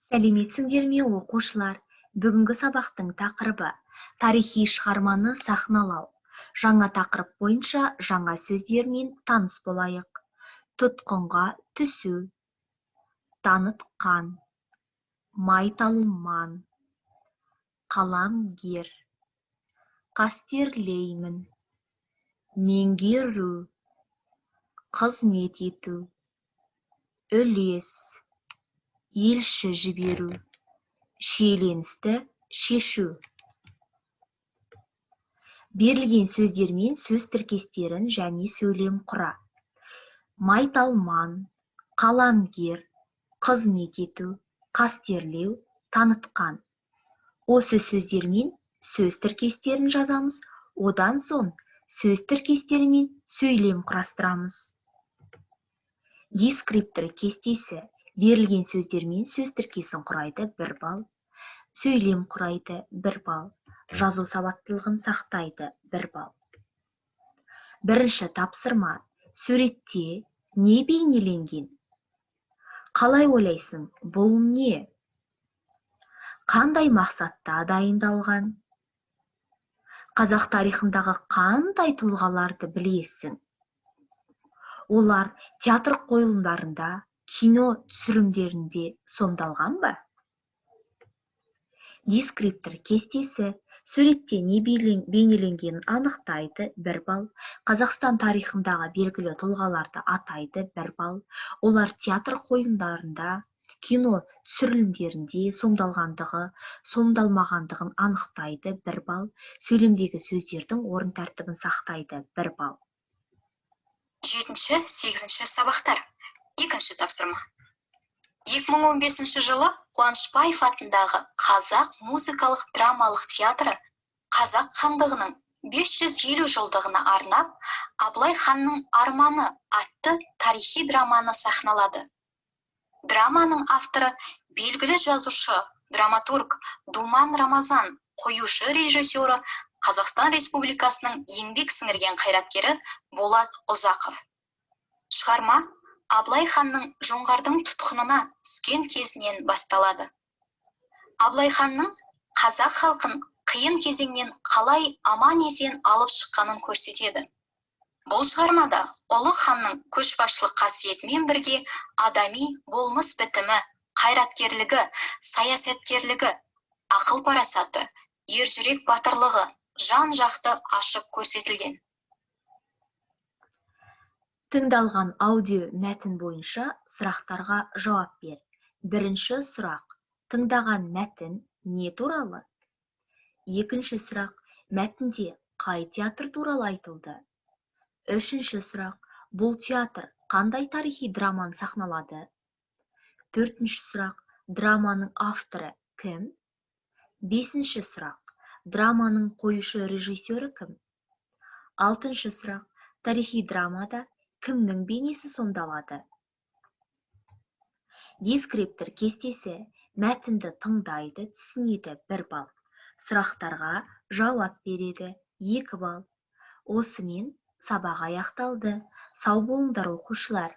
Сәлеметсіңдер ме, оқушылар? Бүгінгі сабақтың тақырыбы тарихи шығарманы сахналау. Жаңа тақырып бойынша жаңа сөздермен таныс болайық. Тұтқынға түсу, танытқан, майталман, қаламгер, қастерлеймін, меңгеру, қызмет ету, үлес, елші жіберу, шиеленісті шешу. Берілген сөздермен сөз тіркестерін және сөйлем құра. Майталман, қаламгер, қызмет ету, қастерлеу, танытқан. Осы сөздермен сөз тіркестерін жазамыз, одан соң сөз тіркестерімен сөйлем құрастырамыз. Дескриптор кестесі берілген сөздермен сөз тіркесін құрайды 1 балл, сөйлем құрайды 1 балл, жазу сауаттылығын сақтайды 1 балл. Бірінші тапсырма: суретте не бейнеленген? Қалай ойлайсың, бұл не? Қандай мақсатта дайындалған? Қазақ тарихындағы қандай тұлғаларды білесің? Олар театр қойылымдарында, кино түсірілімдерінде сомдалған ба? Дескриптор кестесі суретте не бейнеленгенін анықтайды 1 балл, Қазақстан тарихындағы белгілі тұлғаларды атайды 1 балл, олар театр қойылымдарында, кино түсірілімдерінде сомдалғандығы, сомдалмағандығын анықтайды 1 балл, сөйлемдегі сөздердің орын тәртібін сақтайды 1 балл. 7-8 сабақтар. Екінші тапсырма. 2015 жылы Қуанышбаев атындағы Қазақ музыкалық драмалық театры Қазақ хандығының 550 жылдығына арнап Абылай ханның арманы атты тарихи драманы сахналады. Драманың авторы белгілі жазушы, драматург Думан Рамазан, қоюшы режиссері Қазақстан Республикасының еңбек сіңірген қайраткері Болат Ұзақов. Шығарма Абылай ханның жоңғардың тұтқынына түскен кезінен басталады. Абылай ханның қазақ халқын қиын кезеңнен қалай аман-есен алып шыққанын көрсетеді. Бұл шығармада ұлы ханның көшбасшылық қасиетімен бірге адами болмыс бітімі, қайраткерлігі, саясаткерлігі, ақыл-парасаты, ержүрек батырлығы жан-жақты ашып көрсетілген. Тыңдалған аудио мәтін бойынша сұрақтарға жауап бер. Бірінші сұрақ: тыңдаған мәтін не туралы? Екінші сұрақ: мәтінде қай театр туралы айтылды? Үшінші сұрақ: бұл театр қандай тарихи драманы сахналады? Төртінші сұрақ: драманың авторы кім? Бесінші сұрақ: драманың қоюшы режиссері кім? Алтыншы сұрақ: тарихи драмада кімнің бейнесі сомдалады? Дескриптор кестесі мәтінді тыңдайды, түсінеді 1 балл, сұрақтарға жауап береді 2 балл. Осымен сабақ аяқталды. Сау болыңдар оқушылар.